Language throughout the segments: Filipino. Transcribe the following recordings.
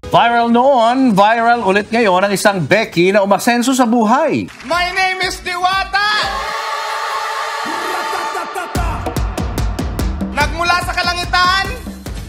Viral noon, viral ulit ngayon ang isang Becky na umasenso sa buhay. My name is Diwata! Nagmula sa kalangitan,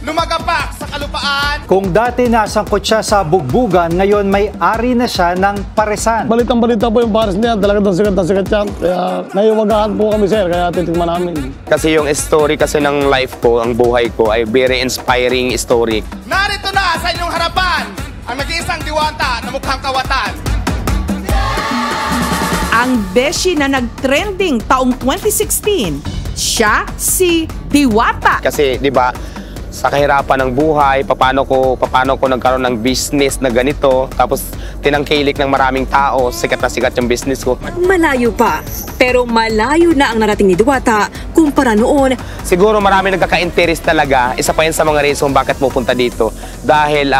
lumagapak sa kalupaan. Kung dati nasangkot siya sa bugbugan, ngayon may ari na siya ng paresan. Balitang-balita po yung pares niya, talagang sikat na sikat yan. Kaya naiwagahan po kami, sir, kaya titigman namin. Kasi yung story kasi ng life ko, ang buhay ko, ay very inspiring story. Narito na sa inyong harapan, ang nag-iisang Diwata na mukhang kawatan. Ang beshi na nag-trending taong 2016, siya si Diwata. Kasi, di ba, sa kahirapan ng buhay, paano ko nagkaroon ng business na ganito, tapos tinangkilik ng maraming tao, sikat na sikat yung business ko. Malayo pa, pero malayo na ang narating ni Diwata kumpara noon. Siguro marami nagkaka-interest talaga, isa pa yan sa mga reason bakit pupunta dito. Dahil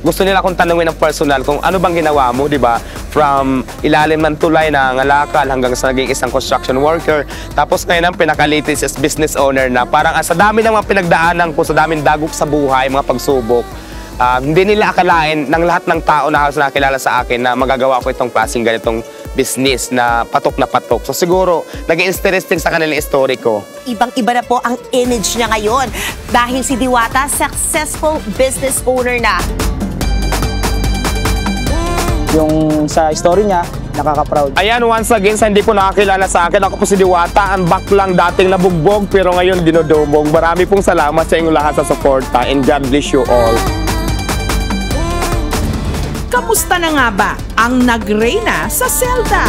gusto nila akong tanungin ng personal kung ano bang ginawa mo, di ba? From ilalim ng tulay na ngalakal hanggang sa naging isang construction worker. Tapos ngayon ang pinaka-latest is business owner na parang sa dami ng mga pinagdaanan ko, sa daming dagok sa buhay, mga pagsubok, hindi nila akalain ng lahat ng tao na halos nakilala sa akin na magagawa ko itong klaseng ganitong business na patok na patok. So siguro, naging interesting sa kanilang story ko. Ibang-iba na po ang image niya ngayon dahil si Diwata successful business owner na. Yung sa story niya, nakaka-proud. Ayan, once again, sa hindi po nakakilala sa akin, ako po si Diwata, ang baklang dating nabugbog, pero ngayon dinodobog. Marami pong salamat sa inyong lahat sa suporta, and God bless you all. Kamusta na nga ba ang nagreyna sa Zelda?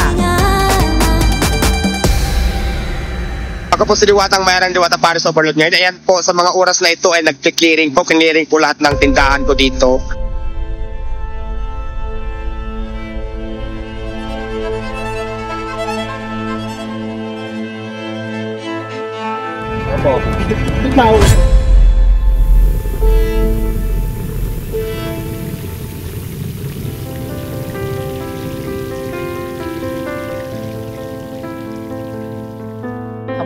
Ako po si Diwata, ang mayarang Diwata Paris Overload ngayon. Ayan po, sa mga oras na ito ay nag-clearing po lahat ng tindahan ko dito.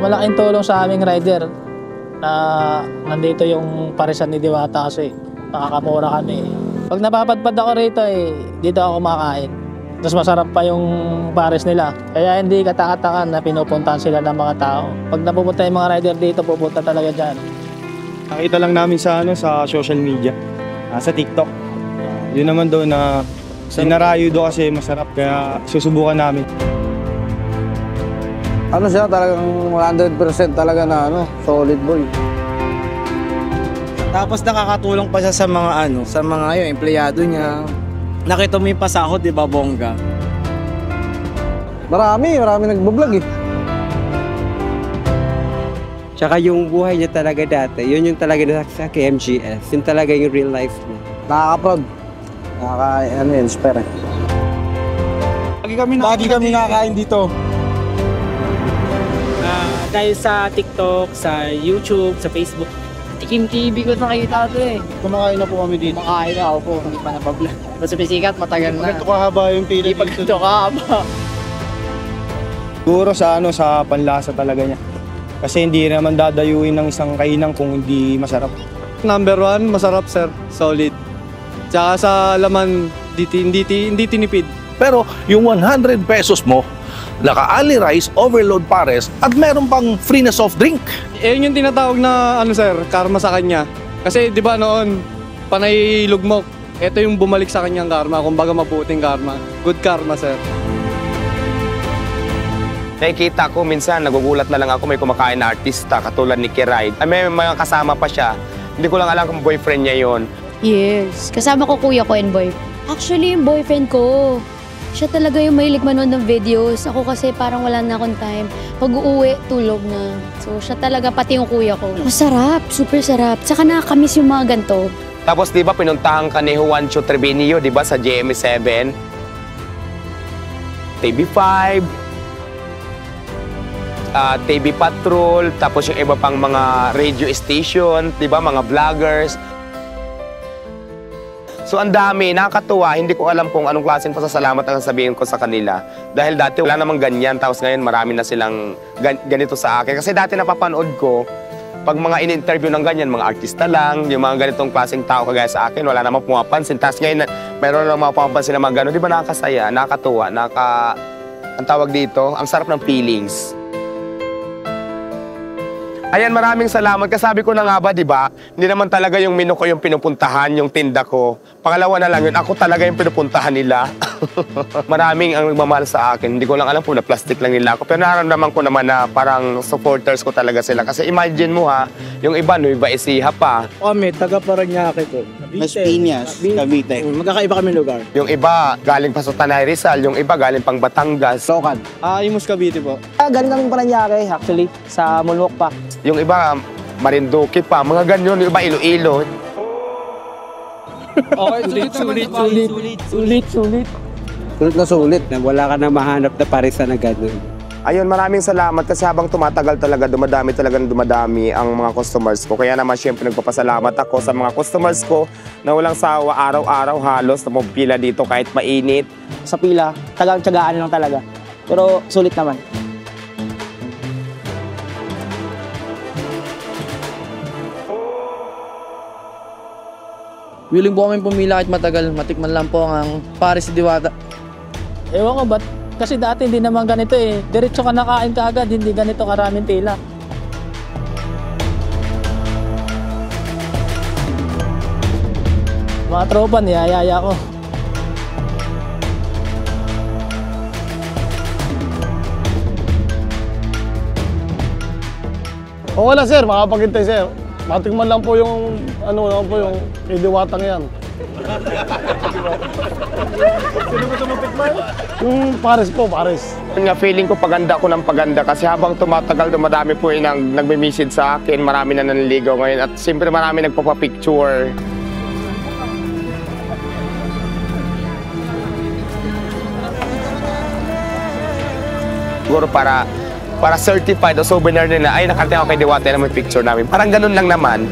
Malaking tulong sa aming rider na nandito yung paresan ni Diwata kasi nakakamura kami. Pag napapadpad ako rito dito ako kumakain. Tapos masarap pa yung pares nila. Kaya hindi kataka-taka na pinupuntahan sila ng mga tao. Pag napupunta yung mga rider dito, pupunta talaga dyan. nakita lang namin sa social media, sa TikTok. Yun naman doon na sinarayo doon kasi masarap kaya susubukan namin. Ano siya, talagang 100% talaga na solid boy. Tapos nakakatulong pa siya sa mga yung empleyado niya. Nakita mo yung pasahod, di ba, bongga? Marami nagbo-vlog eh. Tsaka yung buhay niya talaga dati, yun yung talaga sa KMGS. Yun talaga yung real life niya. Nakaka-proud. Nakaka-inspire. Lagi kami nakakain dito. Dahil sa TikTok, sa YouTube, sa Facebook. Tikim TV ko nakita ito eh. Kumakain na po kami dito. Kumakain na ako po, hindi pa napablog. Basta pisikat, matagal na. Ganito kahaba yung pila dito. Ganito kahaba. Siguro sa panlasa talaga niya. Kasi hindi naman dadayuin ng isang kainan kung hindi masarap. Number 1, masarap sir, solid. Tsaka sa laman, hindi tinipid. Pero yung 100 pesos mo, naka-ali rice, overload pares, at meron pang free na soft drink. Yun yung tinatawag na sir, karma sa kanya. Kasi di ba noon, panay lugmok. Ito yung bumalik sa kanyang karma, kumbaga mabuting karma. Good karma sir. Nakikita ko minsan, nagugulat na lang ako may kumakain na artista katulad ni Kiray. May mga kasama pa siya. Hindi ko lang alam kung boyfriend niya yon. Yes, kasama ko kuya ko and boyfriend. Actually, yung boyfriend ko, siya talaga yung mahilig manood ng videos. Ako kasi parang wala na akong time. Pag uuwi, tulog na. So, siya talaga, pati yung kuya ko. Masarap, super sarap. Tsaka nakakamiss yung mga ganito. Tapos, di ba, pinuntahan ka ni Juancho Treviño, di ba, sa GMA7? TV5, TV Patrol, tapos yung iba pang mga radio station, di ba, mga vloggers. So ang dami, nakakatuwa, hindi ko alam kung anong klaseng pasasalamat ang sabihin ko sa kanila. Dahil dati wala namang ganyan, tapos ngayon marami na silang ganito sa akin. Kasi dati napapanood ko, Pag mga in-interview ng ganyan, mga artista lang, yung mga ganitong klaseng tao kagaya sa akin, wala namang pumapansin. Tapos ngayon, mayroon lang mga pumapansin na mga gano'n. Di ba nakakasaya, nakakatuwa, ang tawag dito, ang sarap ng feelings. Ayan, maraming salamat. Kasabi ko na nga ba, di ba? Hindi naman talaga yung menu ko yung pinupuntahan, yung tinda ko. Pangalawa na lang yun, ako talaga yung pinupuntahan nila. Maraming ang nagmamahal sa akin. Hindi ko lang alam po na plastic lang nila ako. Pero nararamdaman ko naman na parang supporters ko talaga sila. Kasi imagine mo ha, yung iba, Nueva Ecija pa. Kami, taga Parañaque po. Las Piñas, Cavite. Magkakaiba kami lugar. Yung iba, galing pa sa Tanay Rizal. Yung iba, galing pang Batangas. Sokan. Imus Cavite po. Galing namin Parañaque, actually, sa Mulwok pa. Yung iba, Marinduque pa. Mga ganyan. Yung iba, Iloilo. Okay, sulit. Sulit na sulit. Wala ka na mahanap na parisa na gano'n. Ayun, maraming salamat kasi habang tumatagal talaga, dumadami ang mga customers ko. Kaya naman siyempre nagpapasalamat ako sa mga customers ko na walang sawa araw-araw halos na pila dito kahit mainit. Sa pila, tagang-tsagaan lang talaga. Pero sulit naman. Willing po kami pumila kahit matagal. Matikman lang po ang Paris ni Diwata. Ewan ko ba't? Kasi dati hindi naman ganito eh. Diretso ka nakain ka agad, hindi ganito karaming pila. Mga tropa, niyayaya ko. Okay lang sir, makapagintay sir. Matikman lang po yung, yung Diwatang yan. Sino gusto mong tikman? Yung Paris po, Paris. Nga feeling ko paganda ko ng paganda kasi habang tumatagal, dumadami po yung nagme-message sa akin. Marami na nanligaw ngayon at siyempre marami nagpapapicture. Siguro para certified o souvenir nila, ay nakarating ako kay Diwata na may picture namin. Parang ganun lang naman.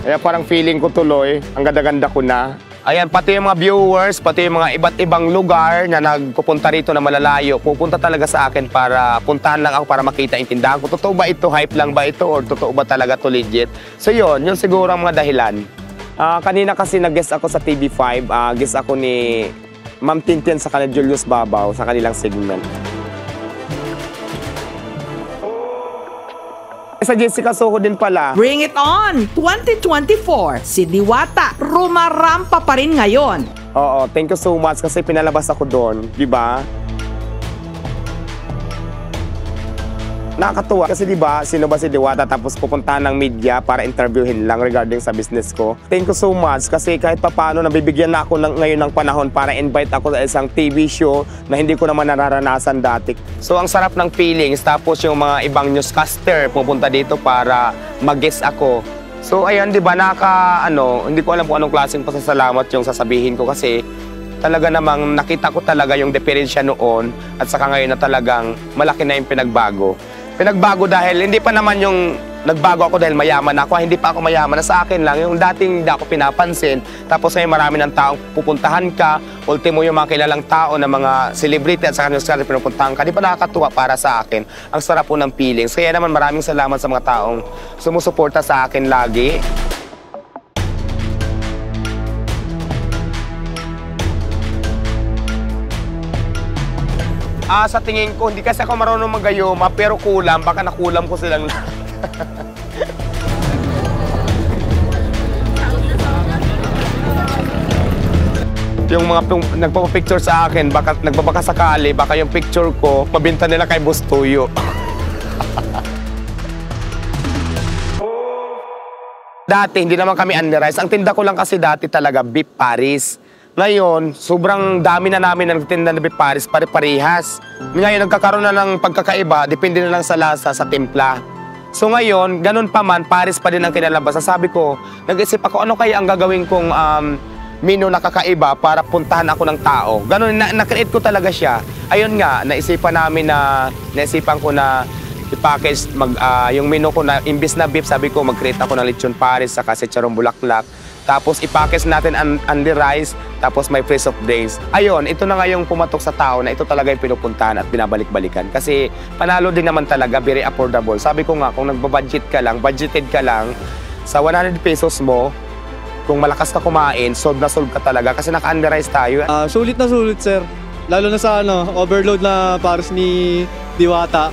Kaya parang feeling ko tuloy, ang ganda-ganda ko na. Ayan, pati yung mga viewers, pati yung mga iba't ibang lugar na nagpupunta rito na malalayo, pupunta talaga sa akin para puntahan lang ako para makita yung tindahan ko. Totoo ba ito? Hype lang ba ito? Or totoo ba talaga to legit? So yun siguro ang mga dahilan. Kanina kasi nag-guest ako sa TV5, guest ako ni Ma'am Tintin sa kanila Julius Babaw sa kanilang segment. Sa Jessica Soho din pala. Bring it on! 2024, si Diwata rumarampa pa rin ngayon. Oo, thank you so much kasi pinalabas ako doon, di ba? Nakakatuwa kasi di ba, sino ba si Diwata tapos pupuntahan ng media para interviewin lang regarding sa business ko. Thank you so much kasi kahit papaano nabibigyan na ako ngayon ng panahon para invite ako sa isang TV show na hindi ko naman nararanasan dati. So ang sarap ng feelings tapos yung mga ibang newscaster pupunta dito para mag-guest ako. So ayan, di ba, hindi ko alam kung anong klaseng pasasalamat yung sasabihin ko kasi talaga namang nakita ko talaga yung diferensya noon at saka ngayon na talagang malaki na yung pinagbago. Pinagbago dahil hindi pa naman yung nagbago ako dahil mayaman ako. Hindi pa ako mayaman. Sa akin lang, yung dating hindi ako pinapansin. Tapos ngayon marami ng taong pupuntahan ka. Ultimo yung mga kilalang tao na mga celebrity at saka yung pinupuntahan ka. Di ba nakakatuwa para sa akin? Ang sarap po ng feelings. Kaya naman maraming salamat sa mga taong sumusuporta sa akin lagi. Sa tingin ko, hindi kasi ako marunong magayuma, pero kulam, baka nakulam ko silang lahat. Yung mga nagpapapicture sa akin, baka nagbabaka sakali, baka yung picture ko, mabinta nila kay Bustuyo. Dati, hindi naman kami unli-rice. Ang tinda ko lang kasi dati talaga, beef Paris. Ngayon, sobrang dami na namin nagtitinda ng beef Paris, pare-parehas. Ngayon, nagkakaroon na ng pagkakaiba, depende na lang sa lasa, sa timpla. So ngayon, ganun pa man, Paris pa din ang kinalabas. Sabi ko, nag-isip ako, ano kaya ang gagawin kong menu na kakaiba para puntahan ako ng tao. Ganun, na-create ko talaga siya. Ayun nga, naisipan ko na i-package yung menu ko na imbis na beef, sabi ko mag-create ako ng lechon Paris sa chicharon bulaklak. Tapos ipackage natin only rice, tapos may free soft drinks. Ayun, ito na nga yung pumatok sa tao na ito talaga yung pinupuntahan at binabalik-balikan. Kasi panalo din naman talaga, very affordable. Sabi ko nga, kung budgeted ka lang, sa 100 pesos mo, kung malakas ka kumain, solve na solve ka talaga kasi naka-only rice tayo. Sulit na sulit, sir. Lalo na sa overload na pares ni Diwata.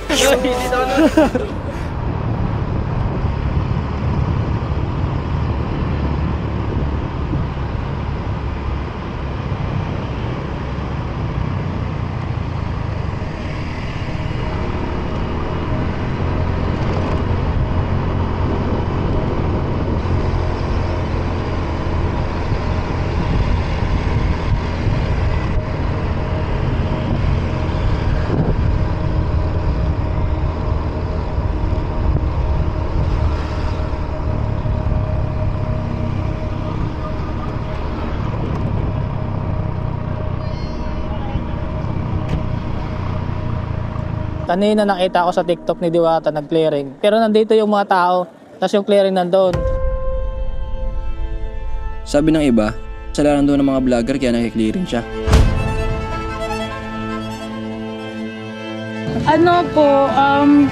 Kanina nakita ko sa TikTok ni Diwata nag-clearing. Pero nandito yung mga tao, tapos yung clearing nandoon. Sabi ng iba, kasalanan doon ng mga vlogger kaya nakiklearing siya. Ano po,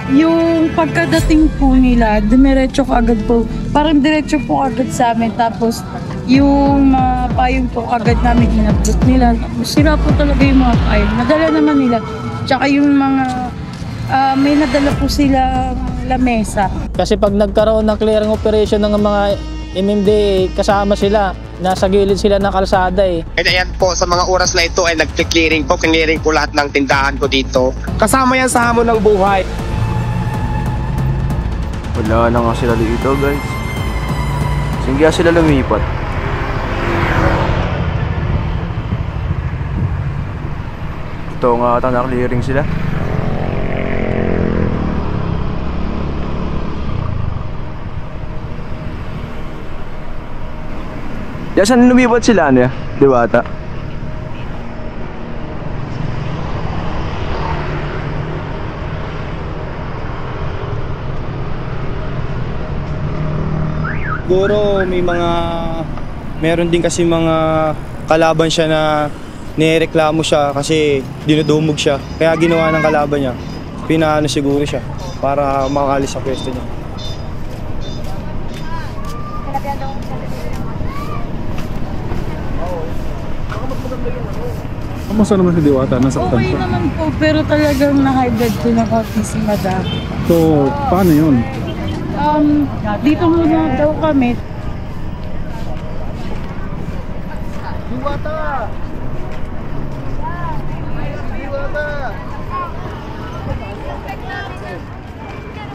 yung pagkadating po nila, dumiretso ko agad po. Parang diretso po agad sa amin. Tapos yung mga payong po agad namin in-upload nila. Tapos sira po talaga yung mga payong. Nadala naman nila. Tsaka yung mga, may nadala po sila lamesa. Kasi pag nagkaroon ng clearing operation ng mga MMDA, kasama sila. Nasa gilid sila ng kalsada eh. And ayan po, sa mga oras na ito ay nag-clearing po. Clearing po lahat ng tindahan ko dito. Kasama yan sa hamon ng buhay. Wala na nga sila dito, guys. Sige sila lumipat. Ito nga ata na-clearing sila. Diyan saan lumipat sila niya, Diwata? Siguro meron din kasi mga kalaban siya na nireklamo siya kasi dinudumog siya. Kaya ginawa ng kalaban niya, pinaano siguro siya para makakalis sa pwesto niya. Kamusta naman si Diwata? Nasaktan Okay siya? naman po, pero talagang na-high blood ko na konti si Madam. So, paano yun? Dito muna daw kami. Diwata!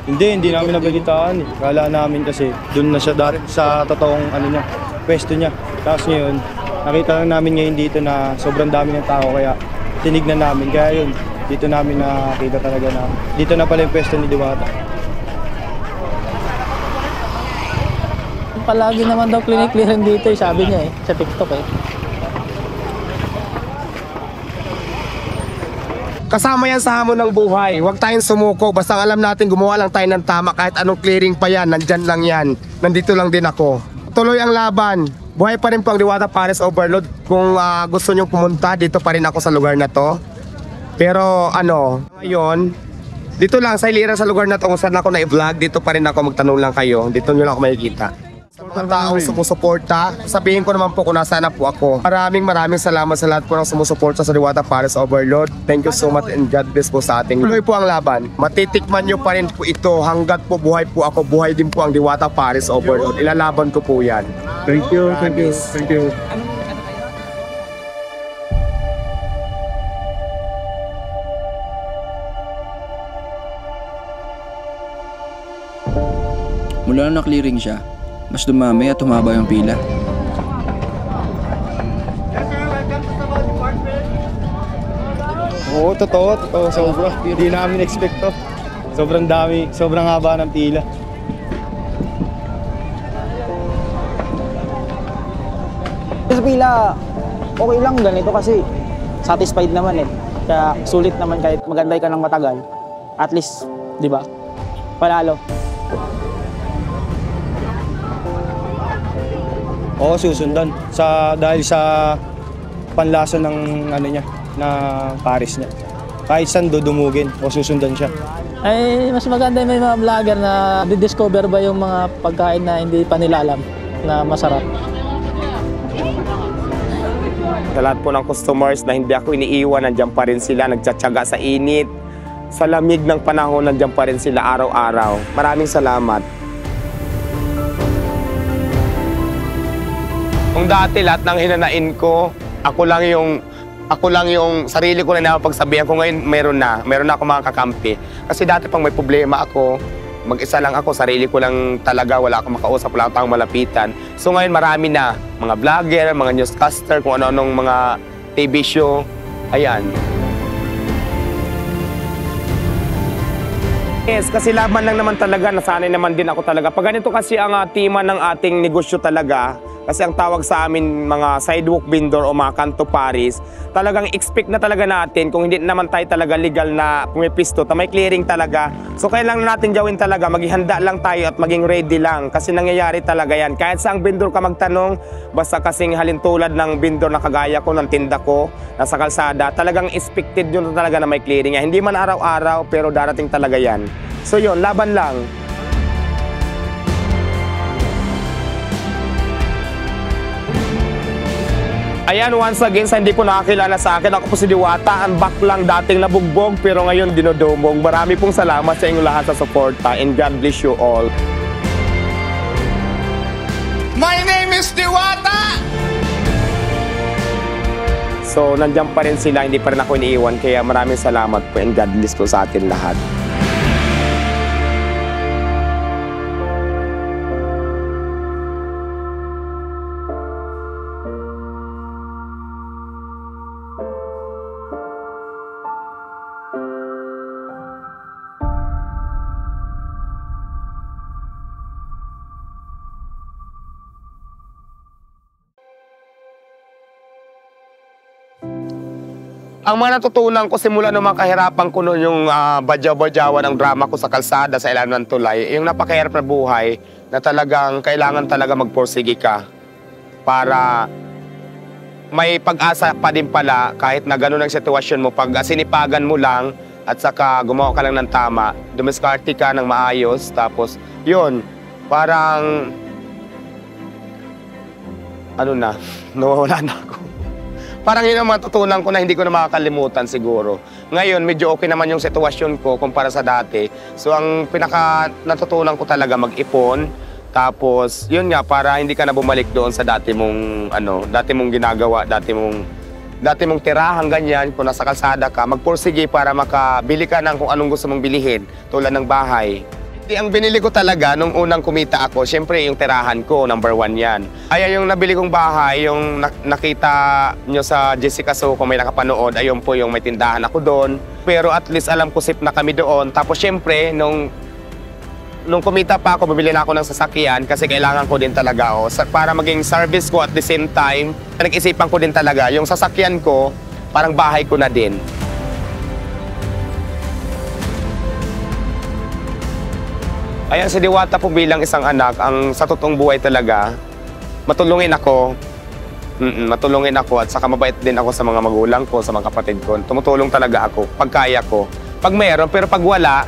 Hindi namin nabalitaan eh. Kala namin kasi doon na siya dati sa totoong pwesto niya. Tapos ngayon, nakita lang namin ngayon dito na sobrang dami ng tao kaya tinignan namin. Kaya yun, dito namin nakita talaga na dito na pala yung pwesto ni Diwata. Palagi naman daw clearing dito eh, sabi niya eh, sa TikTok eh. Kasama yan sa hamon ng buhay. Huwag tayong sumuko. Basta alam natin gumawa lang tayo ng tama. Kahit anong clearing pa yan, nandyan lang yan. Nandito lang din ako. Tuloy ang laban. Buhay pa rin po ang Diwata Pares Overload. Kung gusto nyong pumunta, dito pa rin ako sa lugar na to. Pero ngayon, dito lang sa Iliran sa lugar na to kung saan ako na-vlog, dito pa rin ako, magtanong lang kayo. Dito nyo lang ako makikita. Sa mga taong sumusuporta, sabihin ko naman po kung nasaan na po ako. Maraming salamat sa lahat po ng sumusuporta sa Diwata Pares Overload. Thank you so much and God bless po sa ating. Tuloy po ang laban. Matitikman nyo pa rin po ito hanggat po buhay po ako. Buhay din po ang Diwata Pares Overload. Ilalaban ko po yan. Thank you, thank you, thank you. Mula na na-clearing siya, mas dumami at humaba yung pila. Oo, totoo. Sobra. Hindi namin expect to. Sobrang dami, sobrang haba ng pila. Sa pila, okay lang ganito kasi satisfied naman eh. Kaya sulit naman kahit magantay ka ng matagal. At least, di ba? Palalo. Oo, susundan. Dahil sa panlasa ng ano niya, na Paris niya. Kahit saan dudumugin o susundan siya. Ay, mas maganda may mga vlogger na didiscover ba yung mga pagkain na hindi pa nila alam na masarap. Sa lahat po ng customers na hindi ako iniiwan, nandiyan pa rin sila, nagtsatsaga sa init. Sa lamig ng panahon, nandiyan pa rin sila araw-araw. Maraming salamat. Kung dati lahat ng hinanain ko, ako lang yung sarili ko na napagsabihan ko, ngayon meron na ako mga kakampi. Kasi dati pang may problema ako, mag-isa lang ako, sarili ko lang talaga, wala akong makausap, wala akong malapitan. So ngayon marami na, mga vlogger, mga newscaster, kung ano-anong mga TV show, ayan. Yes, kasi laban lang naman talaga, nasanay naman din ako talaga. Pag ganito kasi ang tema ng ating negosyo talaga, kasi ang tawag sa amin mga sidewalk vendor o mga kanto paris, talagang expect na talaga natin kung hindi naman tayo talaga legal na pumipisto, may clearing talaga. So kailangan natin gawin talaga, maghihanda lang tayo at maging ready lang kasi nangyayari talaga yan. Kahit saang vendor ka magtanong, basta kasing halintulad ng vendor na kagaya ko, ng tinda ko, nasa kalsada, talagang expected yun talaga na may clearing yan. Hindi man araw-araw pero darating talaga yan. So yun, laban lang. Ayan, once again, sa hindi ko nakakilala sa akin, ako po si Diwata, ang back lang dating nabugbog, pero ngayon dinodumog. Marami pong salamat sa inyong lahat sa suporta, and God bless you all. My name is Diwata! So, nandiyan pa rin sila, hindi pa rin ako iniiwan, kaya maraming salamat po, and God bless po sa atin lahat. Ang mga natutunan ko simula ng mga kahirapan ko noon yung badyaw-badyawan ng drama ko sa kalsada sa ilalim ng tulay, yung napakahirap na buhay na talagang kailangan talaga magporsige ka para may pag-asa pa din pala kahit na gano'n ang sitwasyon mo. Pag sinipagan mo lang at saka gumawa ka lang ng tama, dumiskarte ka ng maayos, tapos yun, parang ano na, nawawala na ako. Parang yun ang matutunan ko na hindi ko na makakalimutan siguro. Ngayon, medyo okay naman yung sitwasyon ko kumpara sa dati. So, ang pinaka natutunan ko talaga mag-ipon. Tapos, yun nga, para hindi ka na bumalik doon sa dati mong ginagawa, dati mong tirahan ganyan, kung nasa kalsada ka, magpursige para makabili ka ng kung anong gusto mong bilihin, tulad ng bahay. Ang binili ko talaga nung unang kumita ako, syempre yung tirahan ko, number 1 yan. Ayan yung nabili kong bahay, yung nakita nyo sa Jessica So, kung may nakapanood, ayun po yung may tindahan ako doon. Pero at least alam ko safe na kami doon. Tapos syempre, nung kumita pa ako, bumili na ako ng sasakyan kasi kailangan ko din talaga para maging service ko at the same time, nag-isipan ko din talaga, yung sasakyan ko, parang bahay ko na din. Ayan, si Diwata po bilang isang anak, ang sa totoong buhay talaga, matulungin ako at saka mabait din ako sa mga magulang ko, sa mga kapatid ko. Tumutulong talaga ako, pag kaya ko. Pag mayroon, pero pag wala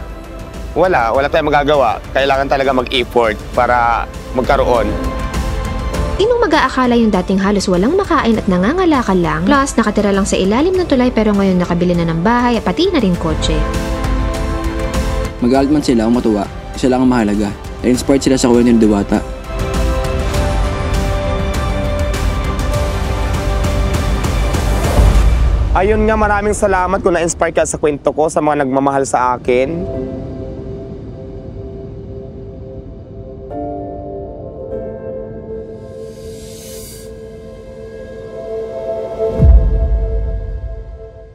tayong magagawa. Kailangan talaga mag-effort para magkaroon. Sinong mag-aakala yung dating halos walang makain at nangangalakal lang, plus nakatira lang sa ilalim ng tulay pero ngayon nakabili na ng bahay at pati na rin kotse. Magalit man sila o matuwa, isa lang ang mahalaga. Na-inspired sila sa kwento ni Diwata. Ayun nga, maraming salamat kung na-inspire ka sa kwento ko, sa mga nagmamahal sa akin.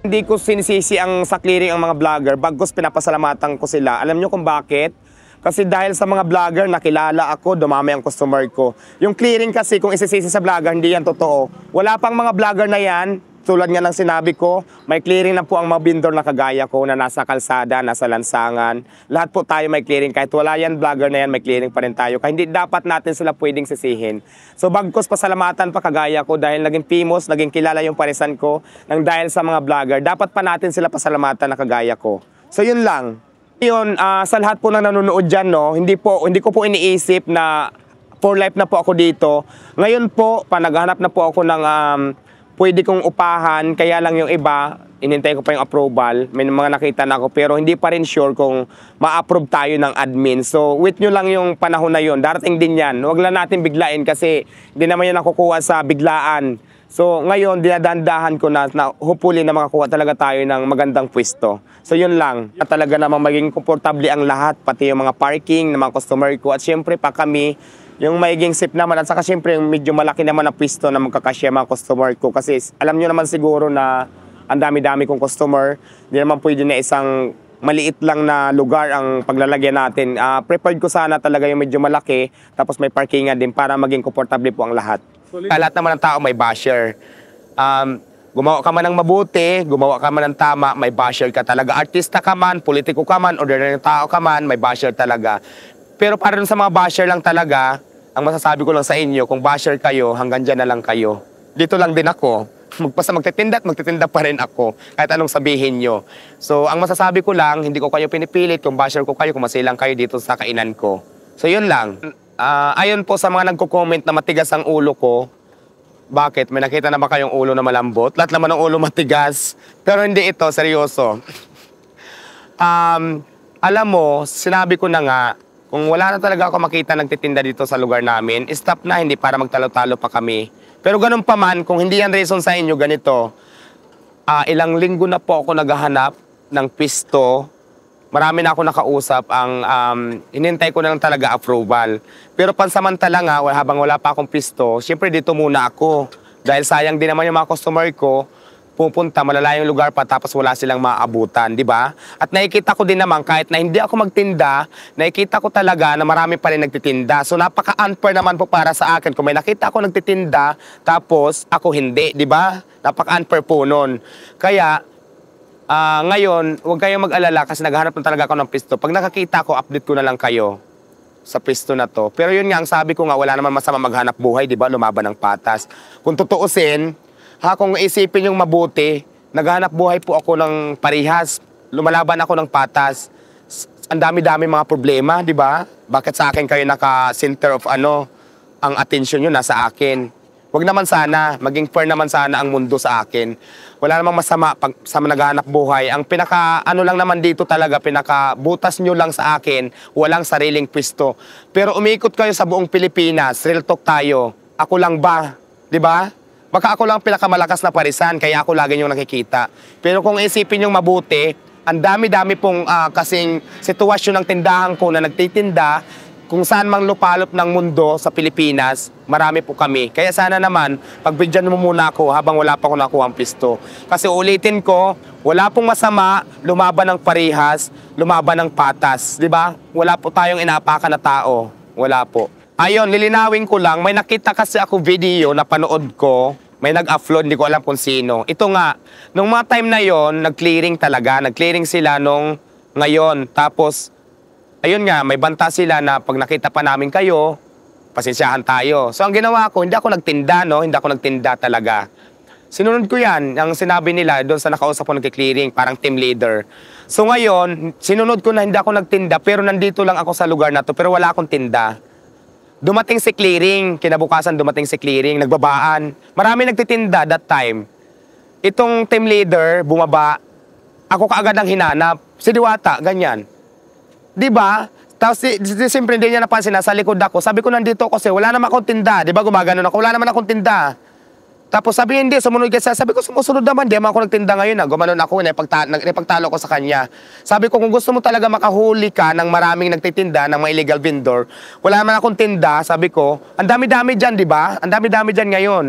Hindi ko sinisisi ang sa clearing ang mga vlogger, bagkus pinapasalamatan ko sila. Alam nyo kung bakit? Kasi dahil sa mga vlogger, nakilala ako, dumami ang customer ko. Yung clearing kasi, kung isisisi sa vlogger, hindi yan totoo. Wala pang mga vlogger na yan, tulad nga ng sinabi ko, may clearing na po ang mga vendor na kagaya ko na nasa kalsada, nasa lansangan. Lahat po tayo may clearing. Kahit wala yan, vlogger na yan, may clearing pa rin tayo. Kaya hindi dapat natin sila pwedeng sisihin. So bagkus pasalamatan pa kagaya ko dahil naging famous, naging kilala yung parisan ko nang dahil sa mga vlogger. Dapat pa natin sila pasalamatan na kagaya ko. So yun lang. Yun, sa lahat po na nanonood dyan, no, hindi ko po iniisip na for life na po ako dito. Ngayon po, naghanap na po ako ng pwede kong upahan, kaya lang yung iba, inintay ko pa yung approval. May mga nakita na ako, pero hindi pa rin sure kung ma-approve tayo ng admin. So, wait nyo lang yung panahon na yun. Darating din yan. Huwag lang natin biglain kasi hindi naman yan nakukuha sa biglaan. So, ngayon, dinadandahan ko na hopefully na makakuha talaga tayo ng magandang pwesto. So, yun lang. At talaga namang maging komportable ang lahat, pati yung mga parking ng mga customer ko. At syempre pa kami, yung magiging safe naman at saka syempre yung medyo malaki naman na pwesto na magkakasya mga customer ko kasi alam nyo naman siguro na ang dami-dami kong customer, hindi naman pwede na isang maliit lang na lugar ang paglalagyan natin. Prepared ko sana talaga yung medyo malaki tapos may parkingan din para maging komportable po ang lahat. Lahat naman ng tao may basher. Gumawa ka man ng mabuti, gumawa ka man ng tama, may basher ka talaga. Artista ka man, politiko ka man, ordinary tao ka man, may basher talaga. Pero para sa mga basher lang talaga, ang masasabi ko lang sa inyo, kung basher kayo, hanggang dyan na lang kayo. Dito lang din ako. Basta magtitinda pa rin ako. Kahit anong sabihin nyo. So, ang masasabi ko lang, hindi ko kayo pinipilit. Kung basher ko kayo, kung masilang kayo dito sa kainan ko. So, yun lang. Ayon po sa mga nagko-comment na matigas ang ulo ko. Bakit? May nakita na ba kayong ulo na malambot? Lahat naman ng ulo matigas. Pero hindi ito, seryoso. Alam mo, sinabi ko na nga, kung wala na talaga ako makita nagtitinda dito sa lugar namin, stop na, hindi para magtalo-talo pa kami. Pero ganun pa man, kung hindi yan reason sa inyo, ganito, ilang linggo na po ako naghahanap ng pisto. Marami na ako nakausap, hinintay ko na lang talaga approval. Pero pansamantala nga, habang wala pa akong pisto, syempre dito muna ako. Dahil sayang din naman yung mga customer ko, pupunta, malalayong lugar pa, tapos wala silang maabutan, di ba? At nakikita ko din naman, kahit na hindi ako magtinda, nakikita ko talaga na marami pa rin nagtitinda. So napaka-unfair naman po para sa akin. Kung may nakita ako nagtitinda, tapos ako hindi, di ba? Napaka-unfair po nun. Kaya, ngayon, huwag kayong mag-alala kasi naghahanap na talaga ako ng pisto. Pag nakakita ko, update ko na lang kayo sa pisto na to. Pero yun nga, ang sabi ko nga, wala naman masama maghanap buhay, di ba? Lumaban ng patas. Kung tutuusin, kung isipin yung mabuti, naghanap buhay po ako ng parihas, lumalaban ako ng patas. Ang dami-dami mga problema, di ba? Bakit sa akin kayo naka-center of ang attention nyo nasa akin? Huwag naman sana, maging fair naman sana ang mundo sa akin. Wala namang masama pag sa naghahanap buhay. Ang lang naman dito talaga, pinaka-butas nyo lang sa akin, walang sariling pwesto. Pero umikot kayo sa buong Pilipinas, real talk tayo. Ako lang ba? Di ba? Baka ako lang pinakamalakas na parisan, kaya ako lagi niyong nakikita. Pero kung isipin niyong mabuti, ang dami-dami pong kasing sitwasyon ng tindahan ko na nagtitinda, kung saan mang lupalop ng mundo sa Pilipinas, marami po kami. Kaya sana naman, pagbigyan mo muna ako habang wala pa ako nakuha ang pisto. Kasi ulitin ko, wala pong masama, lumaban ng parihas, lumaban ng patas. Di ba? Wala po tayong inaapakan na tao. Wala po. Ayun, lilinawin ko lang, may nakita kasi ako video na panood ko, may nag-upload, hindi ko alam kung sino. Ito nga, nung mga time na yon, nag-clearing talaga, nag-clearing sila nung ngayon. Tapos, ayun nga, may banta sila na pag nakita pa namin kayo, pasensyahan tayo. So ang ginawa ko, hindi ako nagtinda, no? Hindi ako nagtinda talaga. Sinunod ko yan, ang sinabi nila doon sa nakausap ko nag-clearing, parang team leader. So ngayon, sinunod ko na hindi ako nagtinda, pero nandito lang ako sa lugar na to, pero wala akong tinda. Dumating si clearing, kinabukasan dumating si clearing, nagbabaan. Marami nagtitinda that time. Itong team leader, bumaba, ako kaagad ang hinanap. Si Diwata, ganyan. Diba? Tapos siyempre hindi niya napansin, nasa likod ako. Sabi ko nandito ako kasi wala naman akong tinda. Diba gumaganon ako, wala naman akong tinda. Tapos sabi niya, hindi, sumunod ka. Sabi ko, sumusunod naman, di naman ako nagtinda ngayon. Gumanon ako, napagtalo ko sa kanya. Sabi ko, kung gusto mo talaga makahuli ka ng maraming nagtitinda, ng mga illegal vendor, wala naman akong tinda, sabi ko, ang dami-dami dyan, di ba? Ang dami-dami dyan ngayon.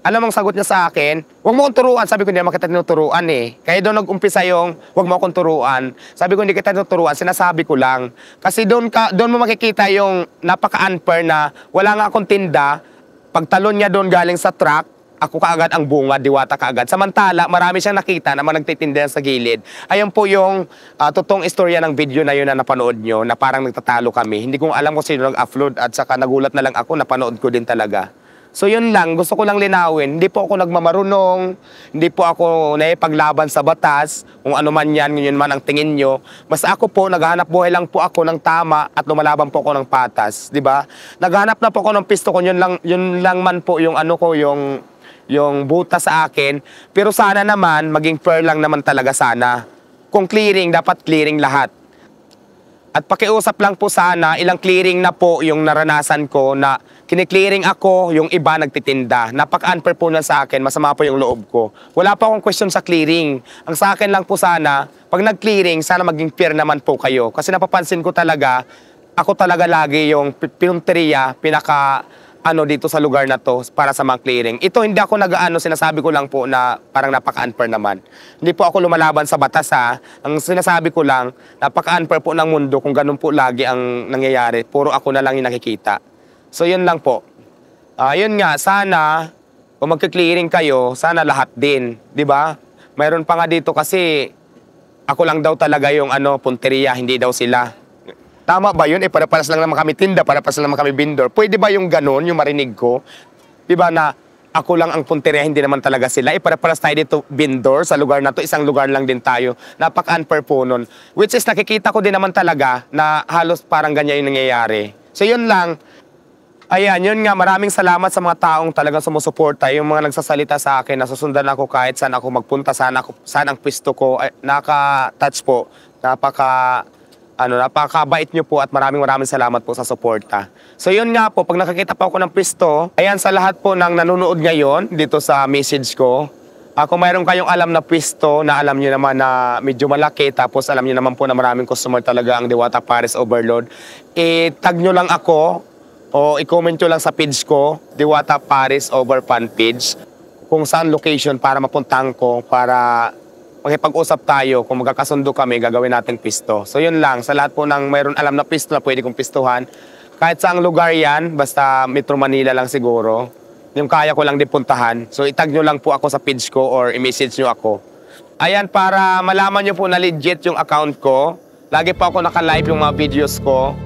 Alam mo ang sagot niya sa akin, huwag mo akong turuan. Sabi ko, hindi naman kita tinuturuan eh. Kaya doon nag-umpisa yung, huwag mo akong turuan. Sabi ko, hindi kita tinuturuan, sinasabi ko lang. Kasi doon mo makikita yung napaka-unfair na wala nga akong tinda, pagtalon niya doon galing sa truck, ako kaagad ang bunga, Diwata kaagad. Samantala, marami siyang nakita na mga nagtitindihan sa gilid. Ayun po yung totoong istorya ng video na yun na napanood nyo, na parang nagtatalo kami. Hindi ko alam kung sino nag-upload at saka nagulat na lang ako, napanood ko din talaga. So yun lang, gusto ko lang linawin. Hindi po ako nagmamarunong, hindi po ako naipaglaban sa batas, kung ano man yan, yun man ang tingin nyo. Basta ako po, naghahanap buhay lang po ako ng tama at lumalaban po ako ng patas, di ba? Naghahanap na po ako ng pisto ko, yun lang man po yung ano ko, yung buta sa akin. Pero sana naman, maging fair lang naman talaga sana. Kung clearing, dapat clearing lahat. At pakiusap lang po sana, ilang clearing na po yung naranasan ko na kiniklearing ako, yung iba nagtitinda. Napaka-unfair po na sa akin, masama po yung loob ko. Wala pa akong question sa clearing. Ang sa akin lang po sana, pag nag-clearing, sana maging fair naman po kayo. Kasi napapansin ko talaga, ako talaga lagi yung pinunteriya, dito sa lugar na to para sa mga clearing. Ito hindi ako sinasabi ko lang po na parang napaka-unfair naman. Hindi po ako lumalaban sa batas ha. Ang sinasabi ko lang, napaka-unfair po ng mundo kung ganun po lagi ang nangyayari. Puro ako na lang yung nakikita. So yun lang po. Yun nga, sana kung magki-clearing kayo, sana lahat din, 'di ba? Mayroon pa nga dito kasi ako lang daw talaga yung punteriya, hindi daw sila. Tama ba yun? Para-paras lang naman kami tinda, para-paras lang naman kami vendor. Pwede ba yung ganun, yung marinig ko? Diba na ako lang ang punteriya, hindi naman talaga sila. Para-paras tayo dito vendor sa lugar na to, isang lugar lang din tayo. Napaka-unfair po nun. Which is nakikita ko din naman talaga na halos parang ganyan yung nangyayari. So yun lang. Ayan, yun nga, maraming salamat sa mga taong talagang sumusuporta. Yung mga nagsasalita sa akin, nasusundan ako kahit saan ako magpunta, saan ang pwesto ko. Naka-touch po. Napakabait nyo po at maraming salamat po sa suporta. So yun nga po, pag nakakita pa ako ng pisto, ayan sa lahat po ng nanonood ngayon dito sa message ko, kung mayroon kayong alam na pisto na alam nyo naman na medyo malaki, tapos alam nyo naman po na maraming customer talaga ang Diwata Paris Overload, tag nyo lang ako o i-comment nyo lang sa page ko, Diwata Paris Over Fan Page, kung saan location para mapuntahan ko, para makipag-usap tayo, kung magkakasundo kami, gagawin natin pisto. So yun lang, sa lahat po ng mayroon alam na pisto na pwede kong pistuhan, kahit saang lugar yan, basta Metro Manila lang siguro, yung kaya ko lang din puntahan. So itag nyo lang po ako sa page ko or i-message nyo ako. Ayan, para malaman nyo po na legit yung account ko, lagi po ako naka-live yung mga videos ko.